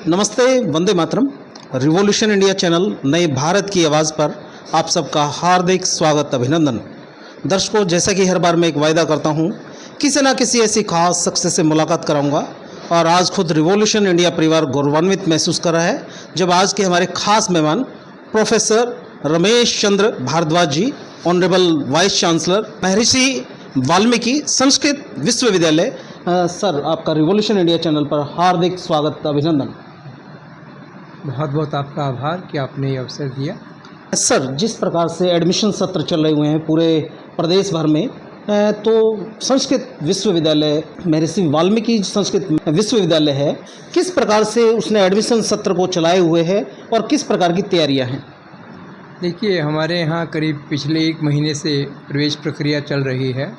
नमस्ते, Vande Mataram. Revolution India channel नए भारत की आवाज़ पर आप सबका हार्दिक स्वागत, अभिनंदन। दर्शकों, जैसा कि हर बार मैं एक वायदा करता हूं, किसी ना किसी ऐसी खास शख्स से मुलाकात कराऊंगा और आज खुद रिवॉल्यूशन इंडिया परिवार गौरवान्वित महसूस कर रहा है जब आज के हमारे खास मेहमान प्रोफेसर रमेश चंद्र भारद्वाज जी, ऑनरेबल वाइस चांसलर, महर्षि वाल्मीकि संस्कृत विश्वविद्यालय। सर, आपका रिवॉल्यूशन इंडिया चैनल पर हार्दिक स्वागत, अभिनंदन। बहुत बहुत आपका आभार कि आपने ये अवसर दिया। सर, जिस प्रकार से एडमिशन सत्र चल रहे हुए हैं पूरे प्रदेश भर में, तो संस्कृत विश्वविद्यालय महर्षि वाल्मीकि संस्कृत विश्वविद्यालय है, किस प्रकार से उसने एडमिशन सत्र को चलाए हुए है और किस प्रकार की तैयारियां हैं? देखिए, हमारे यहाँ करीब पिछले 1 महीने से प्रवेश प्रक्रिया चल रही है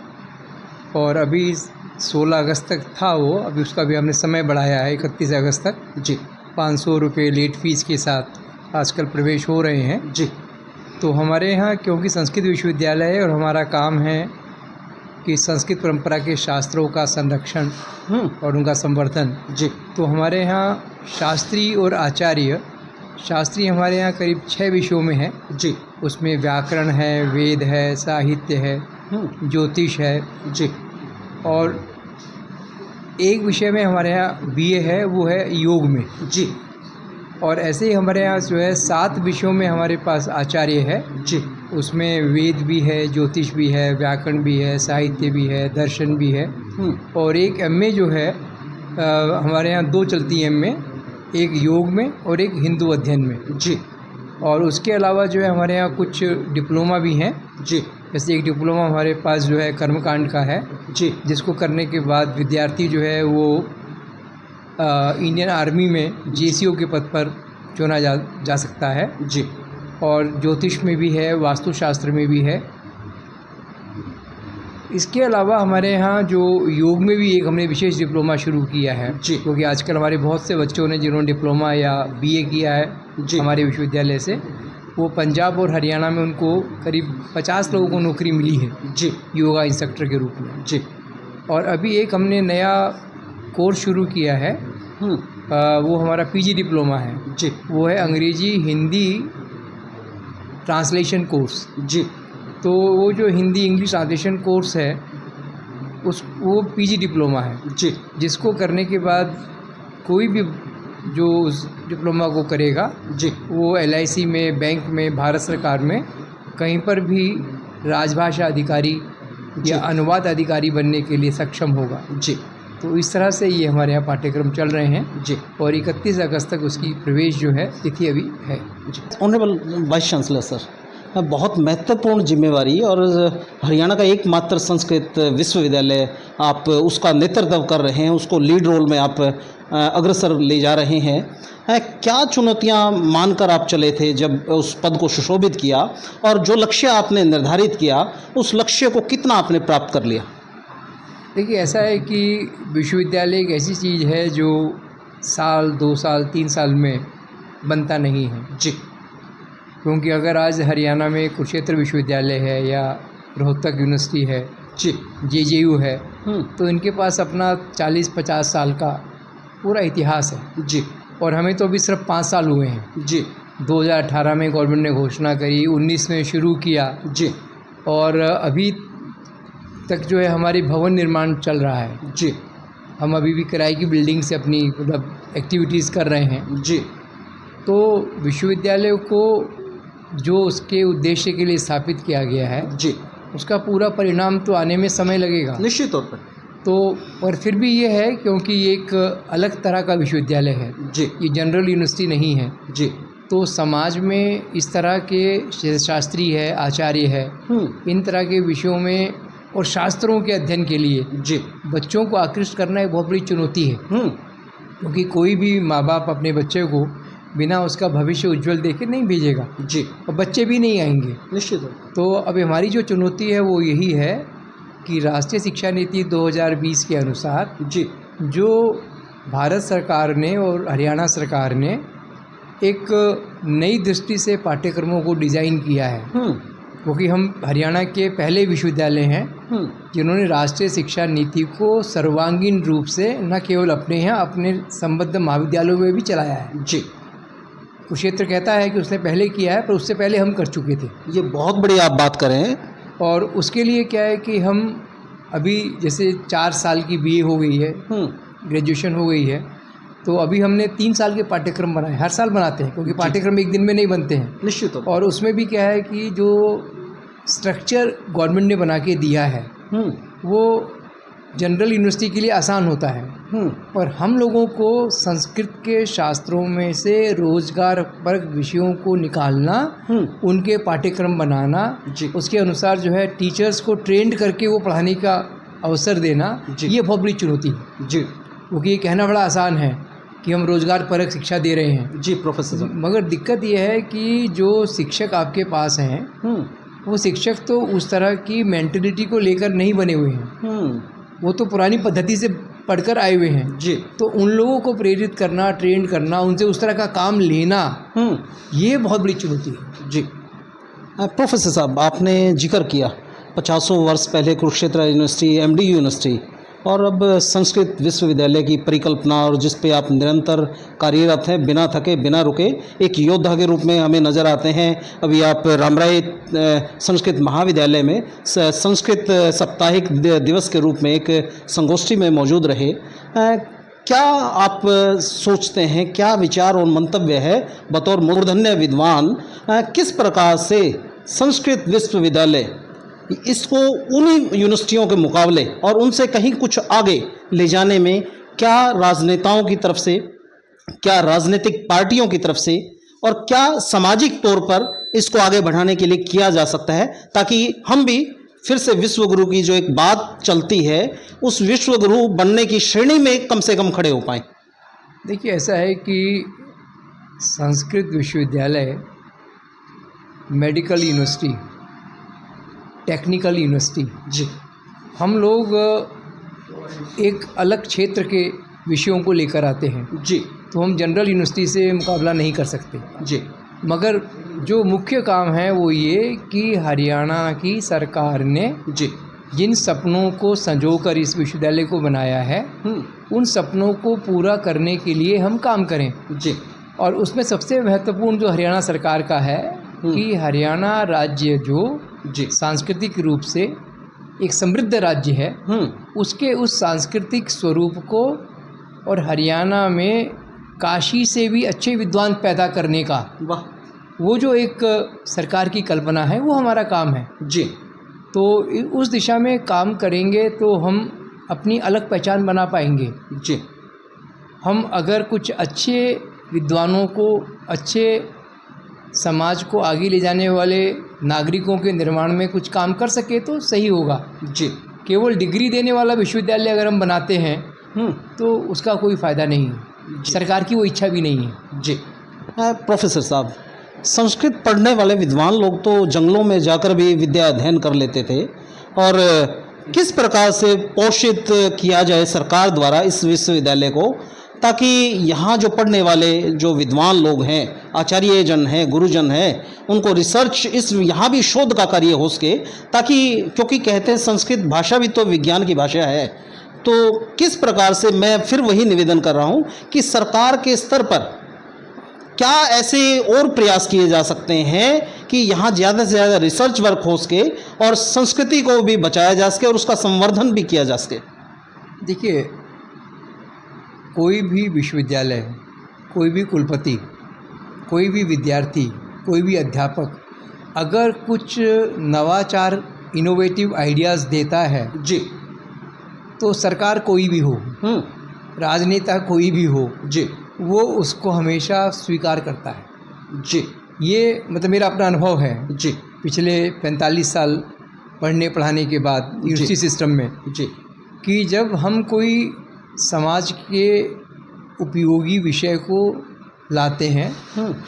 और अभी 16 अगस्त तक था वो, अभी उसका भी हमने समय बढ़ाया है 31 अगस्त तक। जी। 500 रुपये लेट फीस के साथ आजकल प्रवेश हो रहे हैं। जी। तो हमारे यहाँ क्योंकि संस्कृत विश्वविद्यालय है और हमारा काम है कि संस्कृत परंपरा के शास्त्रों का संरक्षण और उनका संवर्धन। जी। तो हमारे यहाँ शास्त्री और आचार्य, शास्त्री हमारे यहाँ करीब 6 विषयों में है। जी। उसमें व्याकरण है, वेद है, साहित्य है, ज्योतिष है। जी। और एक विषय में हमारे यहाँ बीए है, वो है योग में। जी। और ऐसे ही हमारे यहाँ जो है 7 विषयों में हमारे पास आचार्य है। जी। उसमें वेद भी है, ज्योतिष भी है, व्याकरण भी है, साहित्य भी है, दर्शन भी है। और एक एमए जो है, हमारे यहाँ 2 चलती हैं एमए, एक योग में और एक हिंदू अध्ययन में। जी। और उसके अलावा जो है हमारे यहाँ कुछ डिप्लोमा भी हैं। जी। जैसे एक डिप्लोमा हमारे पास जो है कर्मकांड का है। जी। जिसको करने के बाद विद्यार्थी जो है वो इंडियन आर्मी में जेसीओ के पद पर चुना जा सकता है। जी। और ज्योतिष में भी है, वास्तुशास्त्र में भी है। इसके अलावा हमारे यहाँ जो योग में भी एक हमने विशेष डिप्लोमा शुरू किया है। जी। क्योंकि आजकल हमारे बहुत से बच्चों ने जिन्होंने डिप्लोमा या बीए किया है हमारे विश्वविद्यालय से, वो पंजाब और हरियाणा में उनको करीब 50 लोगों को नौकरी मिली है। जी। योगा इंस्ट्रक्टर के रूप में। जी। और अभी एक हमने नया कोर्स शुरू किया है, वो हमारा पीजी डिप्लोमा है। जी। वो है अंग्रेजी हिंदी ट्रांसलेशन कोर्स। जी। तो वो जो हिंदी इंग्लिश ट्रांसलेशन कोर्स है वो पीजी डिप्लोमा है। जी। जिसको करने के बाद कोई भी जो उस डिप्लोमा को करेगा, जी, वो एलआईसी में, बैंक में, भारत सरकार में कहीं पर भी राजभाषा अधिकारी या अनुवाद अधिकारी बनने के लिए सक्षम होगा। जी। तो इस तरह से ये हमारे यहाँ पाठ्यक्रम चल रहे हैं। जी। और 31 अगस्त तक उसकी प्रवेश जो है तिथि अभी है। ऑनरेबल वाइस चांसलर सर, बहुत महत्वपूर्ण जिम्मेवारी और हरियाणा का एकमात्र संस्कृत विश्वविद्यालय, आप उसका नेतृत्व कर रहे हैं, उसको लीड रोल में आप अग्रसर ले जा रहे हैं। क्या चुनौतियां मानकर आप चले थे जब उस पद को सुशोभित किया, और जो लक्ष्य आपने निर्धारित किया उस लक्ष्य को कितना आपने प्राप्त कर लिया? देखिए, ऐसा है कि विश्वविद्यालय एक ऐसी चीज़ है जो साल, 2 साल, 3 साल में बनता नहीं है। जी। क्योंकि अगर आज हरियाणा में कुरुक्षेत्र विश्वविद्यालय है या रोहतक यूनिवर्सिटी है, जी, जेजेयू है, तो इनके पास अपना 40-50 साल का पूरा इतिहास है। जी। और हमें तो अभी सिर्फ 5 साल हुए हैं। जी। 2018 में गवर्नमेंट ने घोषणा करी, 19 में शुरू किया। जी। और अभी तक जो है हमारी भवन निर्माण चल रहा है। जी। हम अभी भी किराए की बिल्डिंग से अपनी मतलब एक्टिविटीज़ कर रहे हैं। जी। तो विश्वविद्यालय को जो उसके उद्देश्य के लिए स्थापित किया गया है, जी, उसका पूरा परिणाम तो आने में समय लगेगा, निश्चित तौर पर। तो और फिर भी ये है क्योंकि ये एक अलग तरह का विश्वविद्यालय है। जी। ये जनरल यूनिवर्सिटी नहीं है। जी। तो समाज में इस तरह के शास्त्री है, आचार्य है, इन तरह के विषयों में और शास्त्रों के अध्ययन के लिए, जी, बच्चों को आकृष्ट करना एक बहुत बड़ी चुनौती है। क्योंकि कोई भी माँ बाप अपने बच्चे को बिना उसका भविष्य उज्जवल देखे नहीं भेजेगा। जी। और बच्चे भी नहीं आएंगे, निश्चित। तो अब हमारी जो चुनौती है वो यही है कि राष्ट्रीय शिक्षा नीति 2020 के अनुसार, जी, जो भारत सरकार ने और हरियाणा सरकार ने एक नई दृष्टि से पाठ्यक्रमों को डिज़ाइन किया है। क्योंकि हम हरियाणा के पहले विश्वविद्यालय हैं जिन्होंने राष्ट्रीय शिक्षा नीति को सर्वांगीण रूप से न केवल अपने यहाँ अपने संबद्ध महाविद्यालयों में भी चलाया है। जी। कुरुक्षेत्र कहता है कि उसने पहले किया है, पर उससे पहले हम कर चुके थे। ये बहुत बड़ी आप बात करें। और उसके लिए क्या है कि हम अभी जैसे 4 साल की बीए हो गई है, ग्रेजुएशन हो गई है, तो अभी हमने 3 साल के पाठ्यक्रम बनाए। हर साल बनाते हैं क्योंकि पाठ्यक्रम एक दिन में नहीं बनते हैं। निश्चित हो। और उसमें भी क्या है कि जो स्ट्रक्चर गवर्नमेंट ने बना के दिया है वो जनरल यूनिवर्सिटी के लिए आसान होता है, पर हम लोगों को संस्कृत के शास्त्रों में से रोजगार परक विषयों को निकालना, उनके पाठ्यक्रम बनाना, उसके अनुसार जो है टीचर्स को ट्रेंड करके वो पढ़ाने का अवसर देना, ये बहुत बड़ी चुनौती है। जी। क्योंकि ये कहना बड़ा आसान है कि हम रोजगार परक शिक्षा दे रहे हैं। जी प्रोफेसर। मगर दिक्कत ये है कि जो शिक्षक आपके पास हैं वो शिक्षक तो उस तरह की मेंटलिटी को लेकर नहीं बने हुए हैं। वो तो पुरानी पद्धति से पढ़कर आए हुए हैं। जी। तो उन लोगों को प्रेरित करना, ट्रेन करना, उनसे उस तरह का काम लेना, ये बहुत बड़ी चुनौती है। जी। प्रोफेसर साहब, आपने जिक्र किया 50 वर्ष पहले कुरुक्षेत्र यूनिवर्सिटी, एमडी यूनिवर्सिटी, और अब संस्कृत विश्वविद्यालय की परिकल्पना, और जिस पे आप निरंतर कार्यरत हैं, बिना थके बिना रुके एक योद्धा के रूप में हमें नज़र आते हैं। अभी आप रामराय संस्कृत महाविद्यालय में संस्कृत साप्ताहिक दिवस के रूप में एक संगोष्ठी में मौजूद रहे। क्या आप सोचते हैं, क्या विचार और मंतव्य है बतौर मूर्धन्य विद्वान, किस प्रकार से संस्कृत विश्वविद्यालय इसको उन्हीं यूनिवर्सिटियों के मुकाबले और उनसे कहीं कुछ आगे ले जाने में क्या राजनेताओं की तरफ से, क्या राजनीतिक पार्टियों की तरफ से, और क्या सामाजिक तौर पर इसको आगे बढ़ाने के लिए किया जा सकता है, ताकि हम भी फिर से विश्वगुरु की जो एक बात चलती है उस विश्वगुरु बनने की श्रेणी में कम से कम खड़े हो पाएँ? देखिए, ऐसा है कि संस्कृत विश्वविद्यालय, मेडिकल यूनिवर्सिटी, टेक्निकल यूनिवर्सिटी, जी, हम लोग एक अलग क्षेत्र के विषयों को लेकर आते हैं। जी। तो हम जनरल यूनिवर्सिटी से मुकाबला नहीं कर सकते। जी। मगर जो मुख्य काम है वो ये कि हरियाणा की सरकार ने जी जिन सपनों को संजोकर इस विश्वविद्यालय को बनाया है, उन सपनों को पूरा करने के लिए हम काम करें। जी। और उसमें सबसे महत्वपूर्ण जो हरियाणा सरकार का है कि हरियाणा राज्य जो जी सांस्कृतिक रूप से एक समृद्ध राज्य है, उसके उस सांस्कृतिक स्वरूप को और हरियाणा में काशी से भी अच्छे विद्वान पैदा करने का, वो जो एक सरकार की कल्पना है, वो हमारा काम है। जी। तो उस दिशा में काम करेंगे तो हम अपनी अलग पहचान बना पाएंगे। जी। हम अगर कुछ अच्छे विद्वानों को, अच्छे समाज को आगे ले जाने वाले नागरिकों के निर्माण में कुछ काम कर सके तो सही होगा। जी। केवल डिग्री देने वाला विश्वविद्यालय अगर हम बनाते हैं तो उसका कोई फ़ायदा नहीं है, सरकार की वो इच्छा भी नहीं है। जी। प्रोफेसर साहब, संस्कृत पढ़ने वाले विद्वान लोग तो जंगलों में जाकर भी विद्या अध्ययन कर लेते थे, और किस प्रकार से पोषित किया जाए सरकार द्वारा इस विश्वविद्यालय को, ताकि यहाँ जो पढ़ने वाले जो विद्वान लोग हैं, आचार्य जन हैं, गुरुजन हैं, उनको रिसर्च, इस यहाँ भी शोध का कार्य हो सके, ताकि, क्योंकि कहते हैं संस्कृत भाषा भी तो विज्ञान की भाषा है। तो किस प्रकार से, मैं फिर वही निवेदन कर रहा हूँ कि सरकार के स्तर पर क्या ऐसे और प्रयास किए जा सकते हैं कि यहाँ ज़्यादा से ज़्यादा रिसर्च वर्क हो सके और संस्कृति को भी बचाया जा सके और उसका संवर्धन भी किया जा सके? देखिए, कोई भी विश्वविद्यालय, कोई भी कुलपति, कोई भी विद्यार्थी, कोई भी अध्यापक अगर कुछ नवाचार, इनोवेटिव आइडियाज़ देता है जी, तो सरकार कोई भी हो, राजनेता कोई भी हो जी, वो उसको हमेशा स्वीकार करता है। जी। ये मतलब मेरा अपना अनुभव है जी, पिछले 45 साल पढ़ने पढ़ाने के बाद यूनिवर्सिटी सिस्टम में जी, कि जब हम कोई समाज के उपयोगी विषय को लाते हैं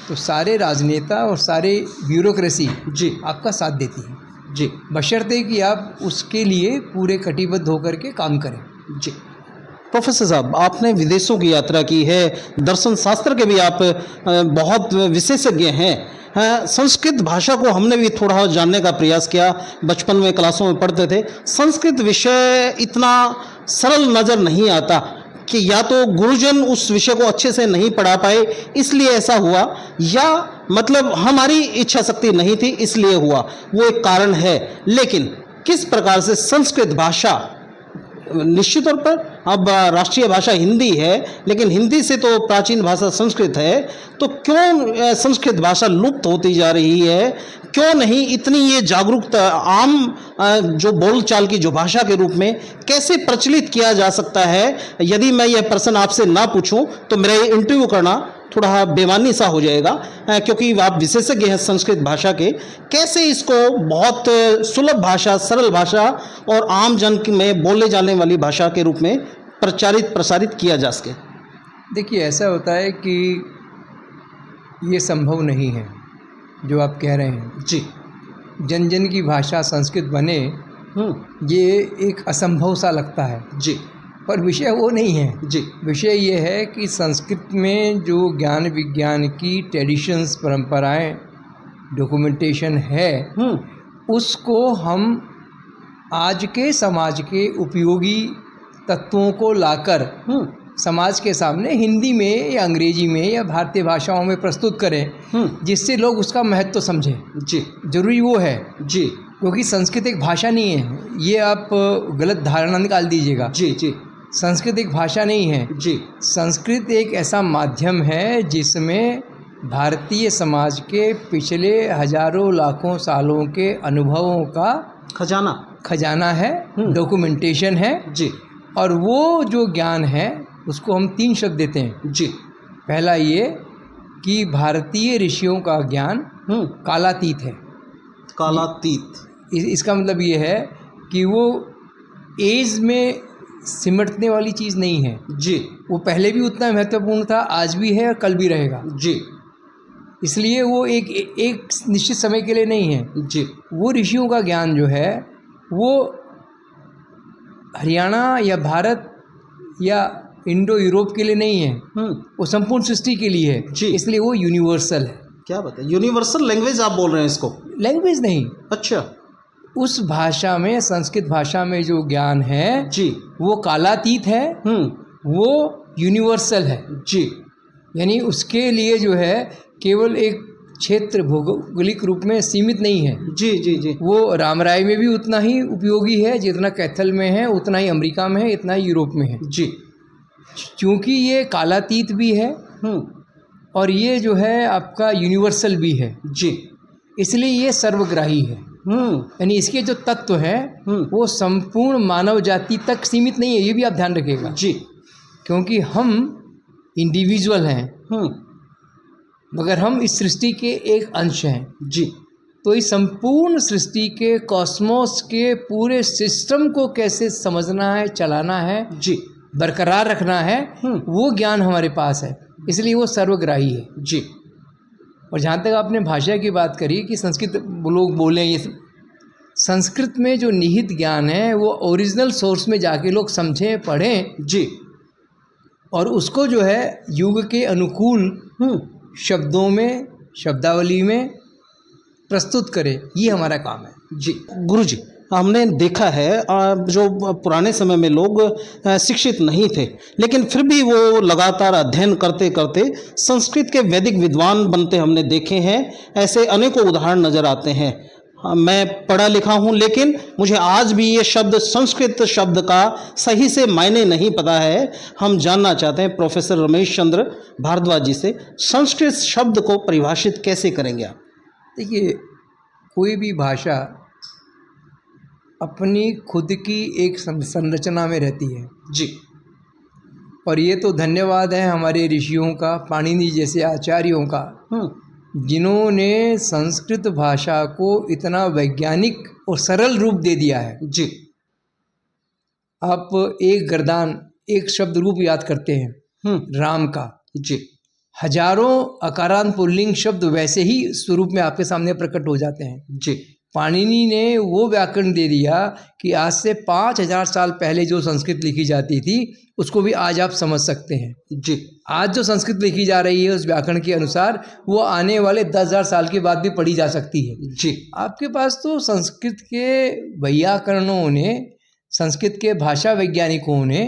तो सारे राजनेता और सारे ब्यूरोक्रेसी जी आपका साथ देती है जी, बशर्ते कि आप उसके लिए पूरे कटिबद्ध होकर के काम करें। जी। प्रोफेसर साहब, आपने विदेशों की यात्रा की है, दर्शन शास्त्र के भी आप बहुत विशेषज्ञ हैं। संस्कृत भाषा को हमने भी थोड़ा जानने का प्रयास किया, बचपन में क्लासों में पढ़ते थे। संस्कृत विषय इतना सरल नज़र नहीं आता कि या तो गुरुजन उस विषय को अच्छे से नहीं पढ़ा पाए इसलिए ऐसा हुआ, या मतलब हमारी इच्छा शक्ति नहीं थी इसलिए हुआ, वो एक कारण है। लेकिन किस प्रकार से संस्कृत भाषा, निश्चित तौर पर अब राष्ट्रीय भाषा हिंदी है, लेकिन हिंदी से तो प्राचीन भाषा संस्कृत है, तो क्यों संस्कृत भाषा लुप्त होती जा रही है? क्यों नहीं इतनी ये जागरूकता आम जो बोलचाल की जो भाषा के रूप में कैसे प्रचलित किया जा सकता है? यदि मैं यह प्रश्न आपसे ना पूछूं तो मेरा ये इंटरव्यू करना थोड़ा बेमानी सा हो जाएगा, क्योंकि आप विशेषज्ञ हैं संस्कृत भाषा के। कैसे इसको बहुत सुलभ भाषा, सरल भाषा और आम जन में बोले जाने वाली भाषा के रूप में प्रसारित किया जा सके? देखिए, ऐसा होता है कि ये संभव नहीं है जो आप कह रहे हैं। जी। जन जन की भाषा संस्कृत बने, ये एक असंभव सा लगता है। जी। पर विषय वो नहीं है। जी। विषय ये है कि संस्कृत में जो ज्ञान विज्ञान की ट्रेडिशंस, परंपराएं, डॉक्यूमेंटेशन है, उसको हम आज के समाज के उपयोगी तत्वों को लाकर समाज के सामने हिंदी में या अंग्रेजी में या भारतीय भाषाओं में प्रस्तुत करें, जिससे लोग उसका महत्व समझें। जी, जरूरी वो है। जी, क्योंकि संस्कृत एक भाषा नहीं है, ये आप गलत धारणा निकाल दीजिएगा। जी जी, संस्कृत एक भाषा नहीं है। जी, संस्कृत एक ऐसा माध्यम है जिसमें भारतीय समाज के पिछले हजारों लाखों सालों के अनुभवों का खजाना है, डॉक्यूमेंटेशन है। जी, और वो जो ज्ञान है उसको हम 3 शब्द देते हैं। जी, पहला ये कि भारतीय ऋषियों का ज्ञान कालातीत है। कालातीत इसका मतलब ये है कि वो एज में सिमटने वाली चीज़ नहीं है। जी, वो पहले भी उतना महत्वपूर्ण था, आज भी है और कल भी रहेगा। जी, इसलिए वो एक निश्चित समय के लिए नहीं है। जी, वो ऋषियों का ज्ञान जो है वो हरियाणा या भारत या इंडो यूरोप के लिए नहीं है, वो संपूर्ण सृष्टि के लिए है। जी, इसलिए वो यूनिवर्सल है। क्या बात है, यूनिवर्सल लैंग्वेज आप बोल रहे हैं इसको? लैंग्वेज नहीं। अच्छा, उस भाषा में, संस्कृत भाषा में जो ज्ञान है जी, वो कालातीत है, वो यूनिवर्सल है। जी, यानी उसके लिए जो है केवल एक क्षेत्र भौगोलिक रूप में सीमित नहीं है। जी जी जी, वो रामराय में भी उतना ही उपयोगी है जितना कैथल में है, उतना ही अमेरिका में है, इतना ही यूरोप में है। जी, क्योंकि ये कालातीत भी है और ये जो है आपका यूनिवर्सल भी है। जी, इसलिए ये सर्वग्राही है। यानी इसके जो तत्व हैं वो संपूर्ण मानव जाति तक सीमित नहीं है, ये भी आप ध्यान रखिएगा। जी, क्योंकि हम इंडिविजुअल हैं, मगर हम इस सृष्टि के एक अंश हैं। जी, तो इस संपूर्ण सृष्टि के, कॉस्मोस के पूरे सिस्टम को कैसे समझना है, चलाना है, जी, बरकरार रखना है, वो ज्ञान हमारे पास है, इसलिए वो सर्वग्राही है। जी, और जहाँ तक आपने भाषा की बात करी कि संस्कृत लोग बोलें, ये संस्कृत में जो निहित ज्ञान है वो ओरिजिनल सोर्स में जाके लोग समझें, पढ़ें। जी, और उसको जो है युग के अनुकूल शब्दों में, शब्दावली में प्रस्तुत करें, ये हमारा काम है। जी, गुरुजी, हमने देखा है जो पुराने समय में लोग शिक्षित नहीं थे, लेकिन फिर भी वो लगातार अध्ययन करते करते संस्कृत के वैदिक विद्वान बनते हमने देखे हैं। ऐसे अनेकों उदाहरण नज़र आते हैं। मैं पढ़ा लिखा हूँ, लेकिन मुझे आज भी ये शब्द, संस्कृत शब्द का सही से मायने नहीं पता है। हम जानना चाहते हैं प्रोफेसर रमेश चंद्र भारद्वाज जी से, संस्कृत शब्द को परिभाषित कैसे करेंगे आप? देखिए, कोई भी भाषा अपनी खुद की एक संरचना में रहती है। जी, और ये तो धन्यवाद है हमारे ऋषियों का, पाणिनि जैसे आचार्यों का, जिन्होंने संस्कृत भाषा को इतना वैज्ञानिक और सरल रूप दे दिया है। जी, आप एक गर्दान, एक शब्द रूप याद करते हैं राम का। जी, हजारों अकारांत पुल्लिंग शब्द वैसे ही स्वरूप में आपके सामने प्रकट हो जाते हैं। जी, पाणिनि ने वो व्याकरण दे दिया कि आज से 5000 साल पहले जो संस्कृत लिखी जाती थी उसको भी आज आप समझ सकते हैं। जी। आज जो संस्कृत लिखी जा रही है उस व्याकरण के अनुसार वो आने वाले 10,000 साल के बाद भी पढ़ी जा सकती है। जी। आपके पास तो संस्कृत के वैयाकरणों ने, संस्कृत के भाषा वैज्ञानिकों ने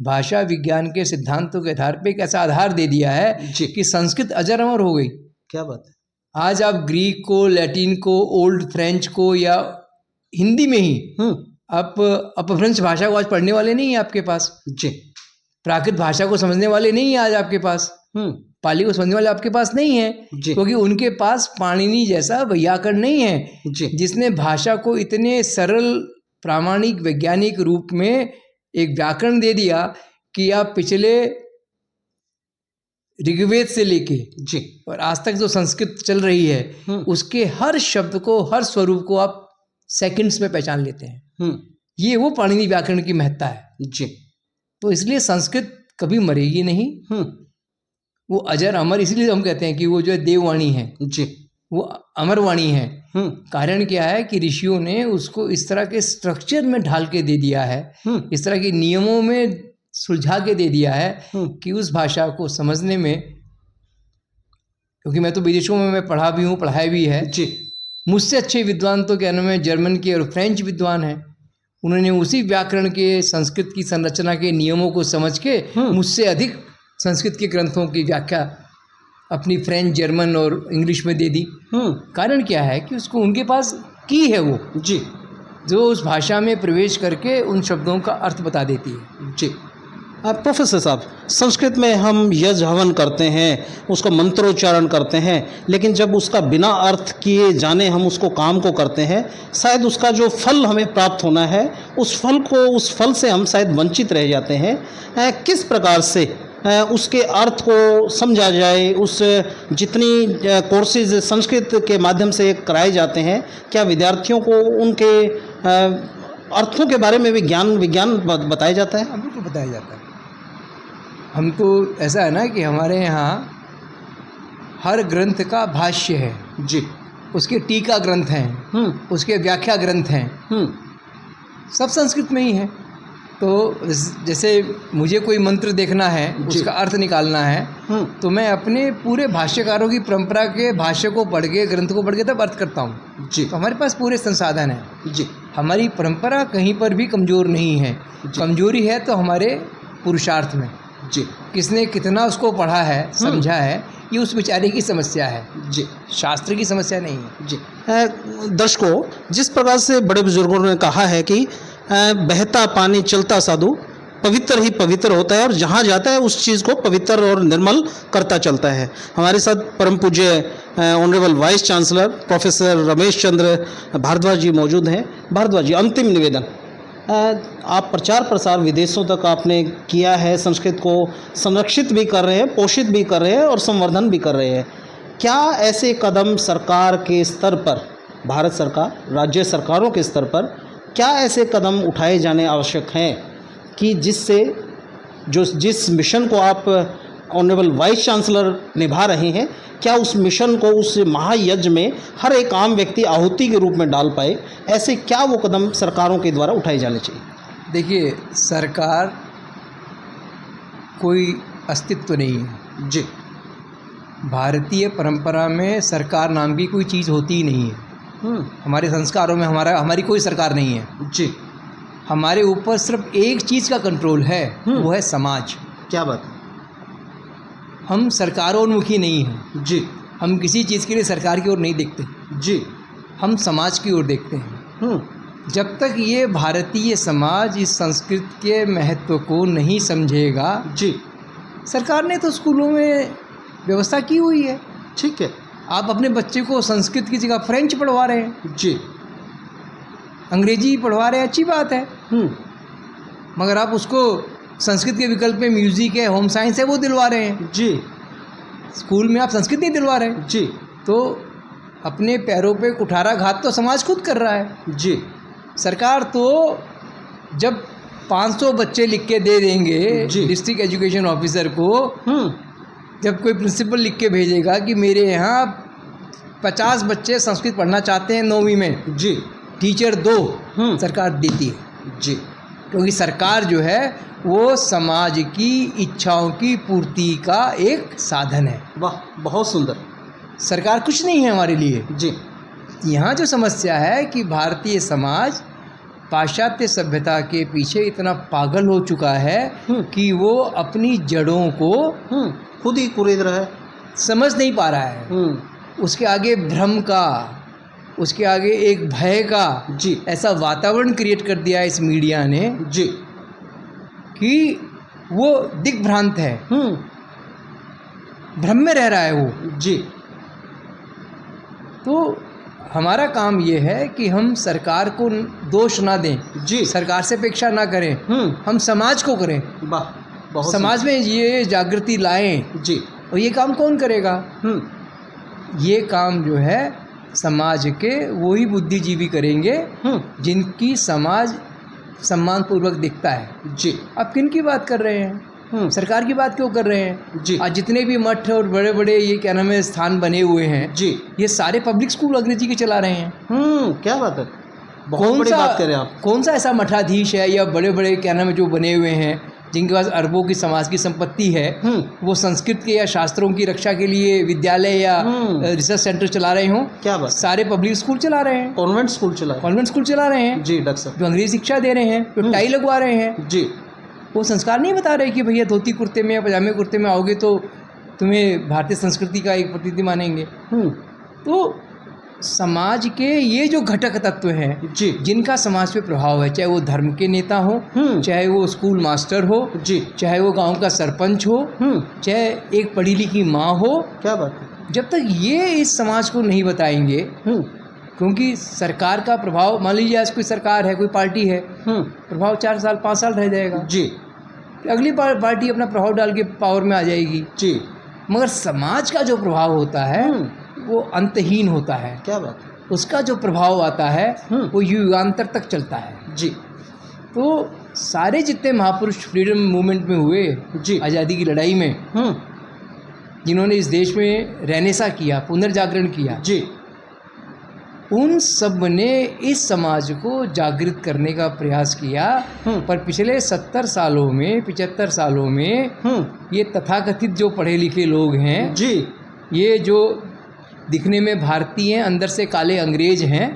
भाषा विज्ञान के सिद्धांतों के आधार पर एक ऐसा आधार दे दिया है कि संस्कृत अजर अमर हो गई। क्या बात है। आज आप ग्रीक को, लैटिन को, ओल्ड फ्रेंच को या हिंदी में ही आप अपभ्रंश भाषा को आज पढ़ने वाले नहीं है आपके पास। जी। प्राकृत भाषा को समझने वाले नहीं है आज आपके पास। पाली को समझने वाले आपके पास नहीं है, क्योंकि उनके पास पाणिनि जैसा वैयाकरण नहीं है जिसने भाषा को इतने सरल, प्रामाणिक, वैज्ञानिक रूप में एक व्याकरण दे दिया कि आप पिछले ऋग्वेद से लेके जी और आज तक जो संस्कृत चल रही है उसके हर शब्द को, हर स्वरूप को आप सेकंड्स में पहचान लेते हैं। ये वो पाणिनि व्याकरण की महत्ता है। जी। तो इसलिए संस्कृत कभी मरेगी नहीं, वो अजर अमर। इसलिए हम कहते हैं कि वो जो है देववाणी है जी, वो अमर वाणी है। कारण क्या है कि ऋषियों ने उसको इस तरह के स्ट्रक्चर में ढाल के दे दिया है, इस तरह के नियमों में सुलझा के दे दिया है कि उस भाषा को समझने में, क्योंकि मैं तो विदेशों में मैं पढ़ा भी हूँ, पढ़ाया भी है जी। मुझसे अच्छे विद्वान तो क्या नाम है जर्मन के और फ्रेंच विद्वान हैं। उन्होंने उसी व्याकरण के, संस्कृत की संरचना के नियमों को समझ के मुझसे अधिक संस्कृत के ग्रंथों की व्याख्या अपनी फ्रेंच, जर्मन और इंग्लिश में दे दी। कारण क्या है कि उसको उनके पास की है वो जी, जो उस भाषा में प्रवेश करके उन शब्दों का अर्थ बता देती है। जी। प्रोफेसर साहब, संस्कृत में हम यज्ञ हवन करते हैं, उसका मंत्रोच्चारण करते हैं, लेकिन जब उसका बिना अर्थ किए जाने हम उसको काम को करते हैं, शायद उसका जो फल हमें प्राप्त होना है उस फल से हम शायद वंचित रह जाते हैं। किस प्रकार से उसके अर्थ को समझा जाए? उस जितनी कोर्सेज संस्कृत के माध्यम से कराए जाते हैं, क्या विद्यार्थियों को उनके अर्थों के बारे में भी विज्ञान बताया जाता है? बिल्कुल बताया जाता है। हम तो ऐसा है ना कि हमारे यहाँ हर ग्रंथ का भाष्य है जी, उसके टीका ग्रंथ हैं, उसके व्याख्या ग्रंथ हैं, सब संस्कृत में ही है। तो जैसे मुझे कोई मंत्र देखना है, उसका अर्थ निकालना है, तो मैं अपने पूरे भाष्यकारों की परंपरा के भाष्य को पढ़ के, ग्रंथ को पढ़ के तब अर्थ करता हूँ जी। तो हमारे पास पूरे संसाधन है जी। हमारी परंपरा कहीं पर भी कमज़ोर नहीं है। कमजोरी है तो हमारे पुरुषार्थ में जी, किसने कितना उसको पढ़ा है, समझा है, ये उस बेचारे की समस्या है जी, शास्त्र की समस्या नहीं है जी। दर्शकों, जिस प्रकार से बड़े बुजुर्गों ने कहा है कि बहता पानी चलता साधु पवित्र ही पवित्र होता है और जहाँ जाता है उस चीज़ को पवित्र और निर्मल करता चलता है। हमारे साथ परम पूज्य honourable vice chancellor professor Ramesh Chandra Bhardwaj ji मौजूद हैं। भारद्वाज जी, अंतिम निवेदन, आप प्रचार प्रसार विदेशों तक आपने किया है, संस्कृत को संरक्षित भी कर रहे हैं, पोषित भी कर रहे हैं और संवर्धन भी कर रहे हैं। क्या ऐसे कदम सरकार के स्तर पर, भारत सरकार, राज्य सरकारों के स्तर पर क्या ऐसे कदम उठाए जाने आवश्यक हैं कि जिससे जिस मिशन को आप ऑनरेबल वाइस चांसलर निभा रहे हैं, क्या उस मिशन को, उस महायज्ञ में हर एक आम व्यक्ति आहुति के रूप में डाल पाए? ऐसे क्या वो कदम सरकारों के द्वारा उठाए जाने चाहिए? देखिए, सरकार कोई अस्तित्व नहीं है जी। भारतीय परंपरा में सरकार नाम की कोई चीज़ होती ही नहीं है। हमारे संस्कारों में हमारी कोई सरकार नहीं है जी। हमारे ऊपर सिर्फ एक चीज़ का कंट्रोल है, वो है समाज। क्या बात है? हम सरकारोन्मुखी नहीं हैं जी। हम किसी चीज़ के लिए सरकार की ओर नहीं देखते जी, हम समाज की ओर देखते हैं। जब तक ये भारतीय समाज इस संस्कृत के महत्व को नहीं समझेगा जी, सरकार ने तो स्कूलों में व्यवस्था की हुई है, ठीक है। आप अपने बच्चे को संस्कृत की जगह फ्रेंच पढ़वा रहे हैं जी, अंग्रेजी पढ़वा रहे हैं, अच्छी बात है, मगर आप उसको संस्कृत के विकल्प में म्यूज़िक है, होम साइंस है, वो दिलवा रहे हैं जी। स्कूल में आप संस्कृत नहीं दिलवा रहे हैं जी। तो अपने पैरों पे कुठाराघात तो समाज खुद कर रहा है जी। सरकार तो जब 500 बच्चे लिख के दे देंगे डिस्ट्रिक्ट एजुकेशन ऑफिसर को, जब कोई प्रिंसिपल लिख के भेजेगा कि मेरे यहाँ 50 बच्चे संस्कृत पढ़ना चाहते हैं 9वीं में, जी टीचर 2 सरकार देती है। जी क्योंकि सरकार जो है वो समाज की इच्छाओं की पूर्ति का एक साधन है। वाह, बहुत सुंदर। सरकार कुछ नहीं है हमारे लिए। जी यहाँ जो समस्या है कि भारतीय समाज पाश्चात्य सभ्यता के पीछे इतना पागल हो चुका है कि वो अपनी जड़ों को खुद ही कुरेद रहा है, समझ नहीं पा रहा है। उसके आगे भ्रम का, उसके आगे एक भय का जी ऐसा वातावरण क्रिएट कर दिया है इस मीडिया ने जी कि वो दिग्भ्रांत है, भ्रम में रह रहा है वो। जी तो हमारा काम ये है कि हम सरकार को दोष ना दें, जी सरकार से अपेक्षा ना करें, हम समाज को करें। वाह, बहुत समाज में ये जागृति लाएं। जी और ये काम कौन करेगा? ये काम जो है समाज के वही बुद्धिजीवी करेंगे जिनकी समाज सम्मानपूर्वक दिखता है। जी आप किन की बात कर रहे हैं? सरकार की बात क्यों कर रहे हैं? जी आज जितने भी मठ और बड़े बड़े ये क्या नाम है स्थान बने हुए हैं, जी ये सारे पब्लिक स्कूल अंग्रेजी के चला रहे हैं। क्या बात है, बहुत बड़ी बात कर रहे हैं आप। कौन सा ऐसा मठाधीश है या बड़े बड़े क्या नाम है जो बने हुए हैं जिनके पास अरबों की समाज की संपत्ति है, वो संस्कृत के या शास्त्रों की रक्षा के लिए विद्यालय या रिसर्च सेंटर चला रहे हों? क्या बात, सारे पब्लिक स्कूल चला रहे हैं, कॉन्वेंट स्कूल चला रहे हैं जी डॉक्टर साहब, जो अंग्रेजी शिक्षा दे रहे हैं, जो टाई लगवा रहे हैं। जी वो संस्कार नहीं बता रहे कि भैया धोती कुर्ते में या पजामे कुर्ते में आओगे तो तुम्हें भारतीय संस्कृति का एक प्रतिनिधि मानेंगे। तो समाज के ये जो घटक तत्व हैं जी जिनका समाज पे प्रभाव है, चाहे वो धर्म के नेता हो, चाहे वो स्कूल मास्टर हो जी, चाहे वो गांव का सरपंच हो, चाहे एक पढ़ी लिखी माँ हो, क्या बात है, जब तक ये इस समाज को नहीं बताएंगे, क्योंकि सरकार का प्रभाव, मान लीजिए आज कोई सरकार है, कोई पार्टी है, प्रभाव 4 साल 5 साल रह जाएगा जी, अगली पार्टी अपना प्रभाव डाल के पावर में आ जाएगी जी, मगर समाज का जो प्रभाव होता है वो अंतहीन होता है। क्या बात है, उसका जो प्रभाव आता है वो युगांतर तक चलता है। जी तो सारे जितने महापुरुष फ्रीडम मूवमेंट में हुए, जी, आज़ादी की लड़ाई में, जिन्होंने इस देश में रेनेसा किया, पुनर्जागरण किया, जी, उन सब ने इस समाज को जागृत करने का प्रयास किया। पर पिछले 70 सालों में 75 सालों में ये तथाकथित जो पढ़े लिखे लोग हैं जी, ये जो दिखने में भारतीय हैं, अंदर से काले अंग्रेज हैं,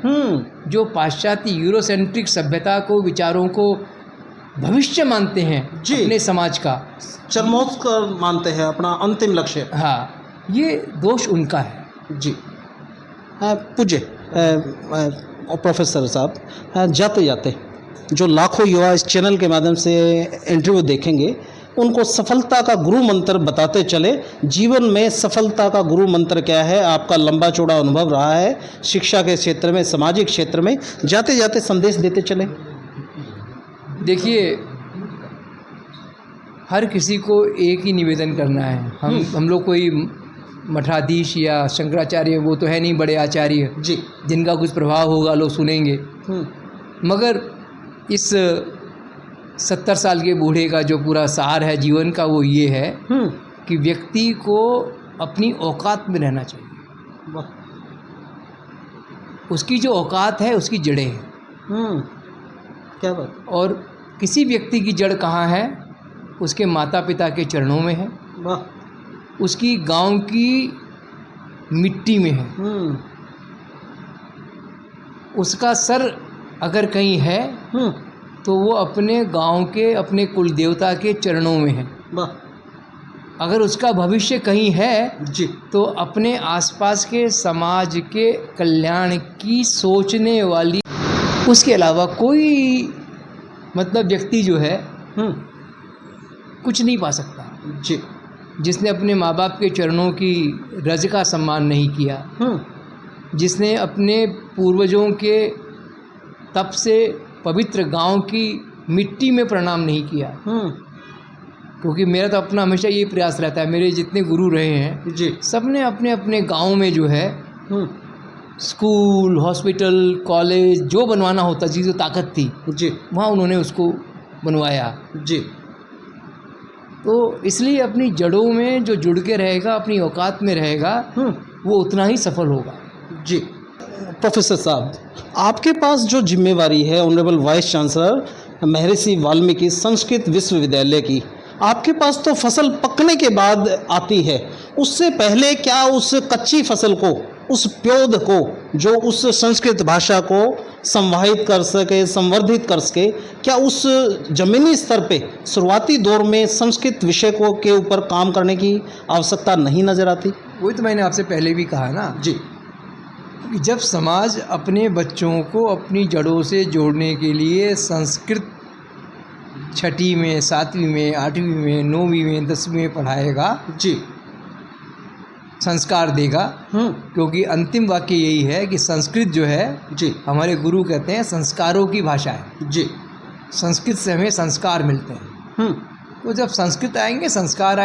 जो पाश्चात्य यूरोसेंट्रिक सभ्यता को, विचारों को भविष्य मानते हैं जी, अपने समाज का, चरमोत्कर्ष मानते हैं अपना अंतिम लक्ष्य। हाँ, ये दोष उनका है। जी पूज्य प्रोफेसर साहब, जाते जाते जो लाखों युवा इस चैनल के माध्यम से इंटरव्यू देखेंगे उनको सफलता का गुरु मंत्र बताते चले। जीवन में सफलता का गुरु मंत्र क्या है? आपका लंबा चौड़ा अनुभव रहा है शिक्षा के क्षेत्र में, सामाजिक क्षेत्र में, जाते जाते संदेश देते चले। देखिए, हर किसी को एक ही निवेदन करना है। हम लोग कोई मठाधीश या शंकराचार्य वो तो है नहीं, बड़े आचार्य जी, जिनका कुछ प्रभाव होगा लोग सुनेंगे। मगर इस 70 साल के बूढ़े का जो पूरा सार है जीवन का वो ये है कि व्यक्ति को अपनी औकात में रहना चाहिए। उसकी जो औकात है उसकी जड़ें हैं। क्या बात। और किसी व्यक्ति की जड़ कहाँ है? उसके माता पिता के चरणों में है, उसकी गांव की मिट्टी में है, उसका सर अगर कहीं है तो वो अपने गांव के, अपने कुल देवता के चरणों में है। अगर उसका भविष्य कहीं है जी, तो अपने आसपास के समाज के कल्याण की सोचने वाली, उसके अलावा कोई मतलब व्यक्ति जो है कुछ नहीं पा सकता जी, जिसने अपने माँ बाप के चरणों की रज का सम्मान नहीं किया, जिसने अपने पूर्वजों के तप से पवित्र गांव की मिट्टी में प्रणाम नहीं किया। क्योंकि मेरा तो अपना हमेशा ये प्रयास रहता है, मेरे जितने गुरु रहे हैं जी, सब ने अपने अपने गांव में जो है स्कूल, हॉस्पिटल, कॉलेज जो बनवाना होता, जिसकी जो ताकत थी जी, वहाँ उन्होंने उसको बनवाया। जी, तो इसलिए अपनी जड़ों में जो जुड़ के रहेगा, अपनी औकात में रहेगा, वो उतना ही सफल होगा। जी। प्रोफेसर साहब, आपके पास जो जिम्मेवारी है ऑनरेबल वाइस चांसलर महर्षि वाल्मीकि संस्कृत विश्वविद्यालय की, आपके पास तो फसल पकने के बाद आती है, उससे पहले क्या उस कच्ची फसल को, उस प्योद को, जो उस संस्कृत भाषा को संवाहित कर सके, संवर्धित कर सके, क्या उस जमीनी स्तर पे शुरुआती दौर में संस्कृत विषय को के ऊपर काम करने की आवश्यकता नहीं नज़र आती? वही तो मैंने आपसे पहले भी कहा ना जी। कि जब समाज अपने बच्चों को अपनी जड़ों से जोड़ने के लिए संस्कृत छठी में, सातवीं में, आठवीं में, नौवीं में, 10वीं में पढ़ाएगा, जी। संस्कार देगा, क्योंकि अंतिम वाक्य यही है कि संस्कृत जो है, जी। हमारे गुरु कहते हैं संस्कारों की भाषा है। जी। संस्कृत से हमें संस्कार मिलते हैं। तो जब संस्कृत आएंगे, संस्कार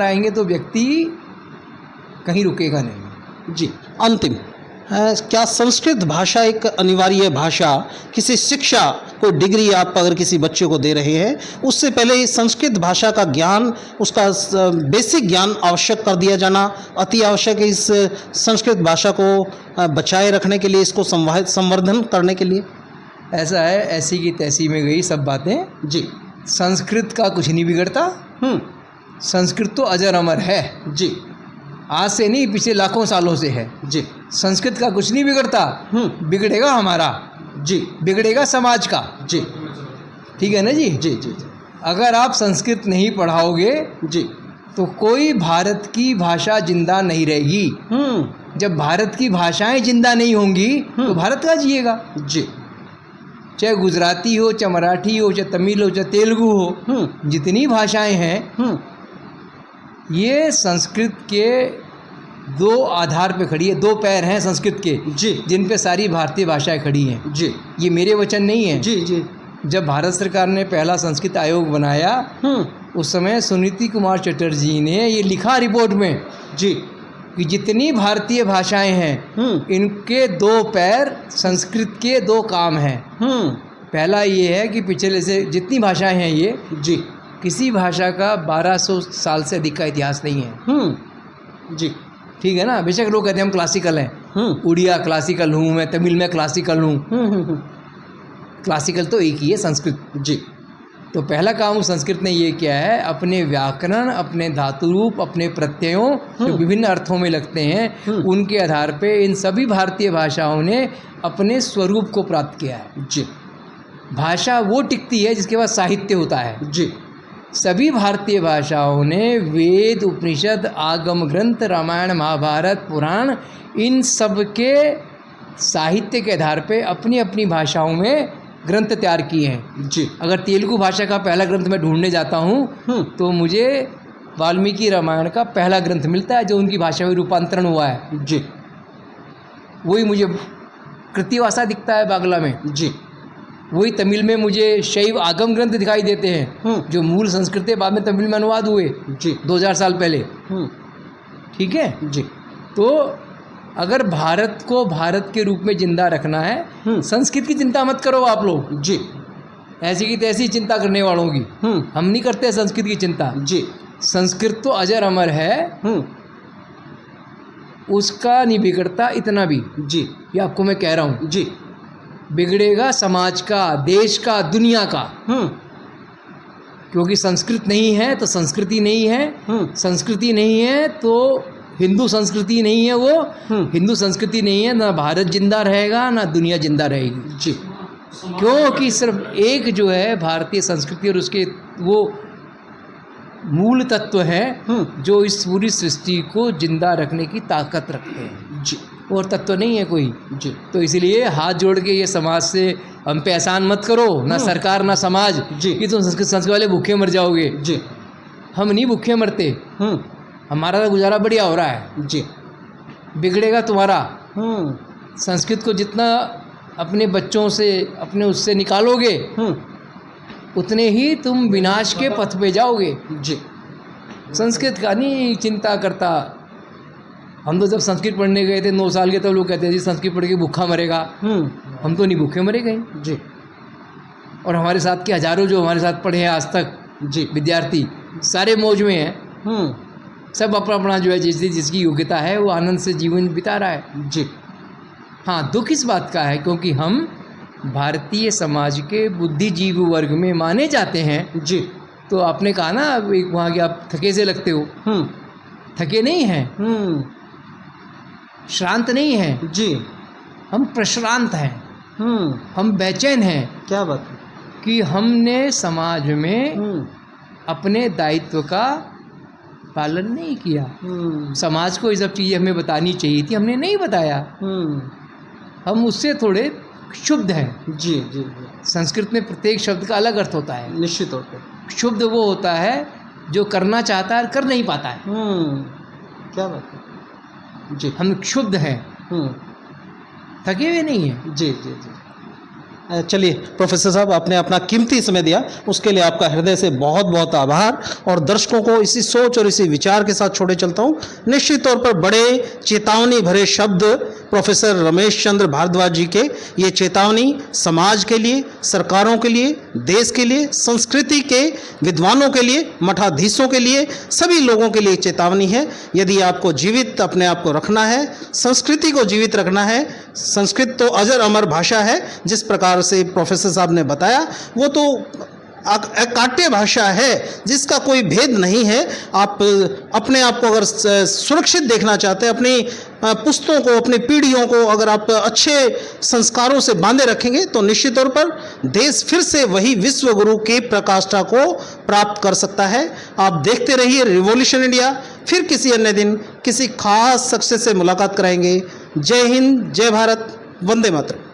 आएंगे तो व्यक्ति कहीं रुकेगा नहीं। जी। अंतिम, क्या संस्कृत भाषा एक अनिवार्य भाषा, किसी शिक्षा को डिग्री आप अगर किसी बच्चे को दे रहे हैं, उससे पहले इस संस्कृत भाषा का ज्ञान, उसका बेसिक ज्ञान आवश्यक कर दिया जाना अति आवश्यक है इस संस्कृत भाषा को बचाए रखने के लिए, इसको संवर्धन करने के लिए? ऐसा है, ऐसी की तैसी में गई सब बातें। जी। संस्कृत का कुछ नहीं बिगड़ता। संस्कृत तो अजर अमर है। जी। आज से नहीं, पिछले लाखों सालों से है। जी। संस्कृत का कुछ नहीं बिगड़ता। बिगड़ेगा हमारा। जी। बिगड़ेगा समाज का। जी। ठीक है ना जी? जी। जी। अगर आप संस्कृत नहीं पढ़ाओगे जी, तो कोई भारत की भाषा जिंदा नहीं रहेगी। जब भारत की भाषाएं जिंदा नहीं होंगी तो भारत का जिएगा। जी। चाहे गुजराती हो, चाहे मराठी हो, चाहे तमिल हो, चाहे तेलुगु हो, जितनी भाषाएं हैं ये संस्कृत के दो आधार पे खड़ी है, दो पैर हैं संस्कृत के, जी, जिन पे सारी भारतीय भाषाएं खड़ी हैं। जी। ये मेरे वचन नहीं है। जी। जी। जब भारत सरकार ने पहला संस्कृत आयोग बनाया उस समय सुनीति कुमार चटर्जी ने ये लिखा रिपोर्ट में, जी, कि जितनी भारतीय भाषाएं हैं इनके दो पैर, संस्कृत के दो काम हैं। पहला ये है कि पिछले से जितनी भाषाएं हैं ये, जी, किसी भाषा का 1200 साल से अधिक का इतिहास नहीं है। जी। ठीक है ना? बेशक लोग कहते हैं हम क्लासिकल हैं, उड़िया क्लासिकल हूँ मैं, तमिल में क्लासिकल हूँ। क्लासिकल तो एक ही है, संस्कृत। जी। तो पहला काम संस्कृत ने ये किया है, अपने व्याकरण, अपने धातु रूप, अपने प्रत्ययों जो विभिन्न अर्थों में लगते हैं उनके आधार पे इन सभी भारतीय भाषाओं ने अपने स्वरूप को प्राप्त किया है। जी। भाषा वो टिकती है जिसके बाद साहित्य होता है। जी। सभी भारतीय भाषाओं ने वेद, उपनिषद, आगम ग्रंथ, रामायण, महाभारत, पुराण, इन सब के साहित्य के आधार पे अपनी अपनी भाषाओं में ग्रंथ तैयार किए हैं। जी। अगर तेलुगु भाषा का पहला ग्रंथ मैं ढूंढने जाता हूँ तो मुझे वाल्मीकि रामायण का पहला ग्रंथ मिलता है जो उनकी भाषा में रूपांतरण हुआ है। जी। वही मुझे कृतिवासा दिखता है बांग्ला में। जी। वही तमिल में मुझे शैव आगम ग्रंथ दिखाई देते हैं जो मूल संस्कृत के बाद में तमिल में अनुवाद हुए। जी। 2000 साल पहले। ठीक है जी। तो अगर भारत को भारत के रूप में जिंदा रखना है, संस्कृत की चिंता मत करो आप लोग। जी। ऐसी की तैसी चिंता करने वालों की हम नहीं करते संस्कृत की चिंता। जी। संस्कृत तो अजर अमर है, उसका नहीं बिगड़ता इतना भी। जी। ये आपको मैं कह रहा हूँ। जी। बिगड़ेगा समाज का, देश का, दुनिया का। क्योंकि संस्कृत नहीं है तो संस्कृति नहीं है, संस्कृति नहीं है तो हिंदू संस्कृति नहीं है। वो हिंदू संस्कृति नहीं है, ना भारत जिंदा रहेगा ना दुनिया जिंदा रहेगी। जी। क्योंकि सिर्फ एक जो है भारतीय संस्कृति और उसके वो मूल तत्व हैं जो इस पूरी सृष्टि को जिंदा रखने की ताकत रखते हैं। जी। और तत्व नहीं है कोई। जी। तो इसलिए हाथ जोड़ के ये समाज से हम पे एहसान मत करो, ना सरकार ना समाज, जी। कि तुम संस्कृत वाले भूखे मर जाओगे। जी। हम नहीं भूखे मरते, हमारा तो गुजारा बढ़िया हो रहा है। जी। बिगड़ेगा तुम्हारा। संस्कृत को जितना अपने बच्चों से, अपने उससे निकालोगे उतने ही तुम विनाश के पथ पे जाओगे। जी। संस्कृत का नहीं चिंता करता। हम तो जब संस्कृत पढ़ने गए थे 9 साल के, तब लोग कहते थे जी संस्कृत पढ़ के भूखा मरेगा। हम तो नहीं भूखे मरे गए। जी। और हमारे साथ के हजारों जो हमारे साथ पढ़े हैं आज तक, जी, विद्यार्थी सारे मौज में हैं। सब अपना अपना जो है जिसकी योग्यता है वो आनंद से जीवन बिता रहा है। जी। हाँ, दुख इस बात का है क्योंकि हम भारतीय समाज के बुद्धिजीवी वर्ग में माने जाते हैं। जी। तो आपने कहा ना एक वहाँ के आप थके से लगते हो, थके नहीं हैं, श्रांत नहीं हैं, जी। हम प्रश्रांत हैं, हम बेचैन हैं क्या बात है। कि हमने समाज में अपने दायित्व का पालन नहीं किया। समाज को ये सब चीज़ें हमें बतानी चाहिए थी, हमने नहीं बताया। हम उससे थोड़े क्षुब्ध हैं। जी जी जी। संस्कृत में प्रत्येक शब्द का अलग अर्थ होता है। निश्चित तौर पर क्षुब्ध वो होता है जो करना चाहता है और कर नहीं पाता है। क्या बात है। जी। हम क्षुब्ध हैं, थके हुए नहीं हैं। जी जी जी। चलिए प्रोफेसर साहब, आपने अपना कीमती समय दिया, उसके लिए आपका हृदय से बहुत बहुत आभार। और दर्शकों को इसी सोच और इसी विचार के साथ छोड़े चलता हूँ। निश्चित तौर पर बड़े चेतावनी भरे शब्द प्रोफेसर रमेश चंद्र भारद्वाज जी के, ये चेतावनी समाज के लिए, सरकारों के लिए, देश के लिए, संस्कृति के विद्वानों के लिए, मठाधीशों के लिए, सभी लोगों के लिए चेतावनी है। यदि आपको जीवित अपने आप को रखना है, संस्कृति को जीवित रखना है, संस्कृत तो अजर अमर भाषा है, जिस प्रकार से प्रोफेसर साहब ने बताया, वो तो अकाट्य भाषा है जिसका कोई भेद नहीं है। आप अपने आप को अगर सुरक्षित देखना चाहते हैं, अपनी पुस्तों को, अपनी पीढ़ियों को अगर आप अच्छे संस्कारों से बांधे रखेंगे तो निश्चित तौर पर देश फिर से वही विश्व गुरु की प्रकाष्ठा को प्राप्त कर सकता है। आप देखते रहिए रिवॉल्यूशन इंडिया। फिर किसी अन्य दिन किसी खास शख्स से मुलाकात कराएंगे। जय हिंद, जय भारत, वंदे मातरम।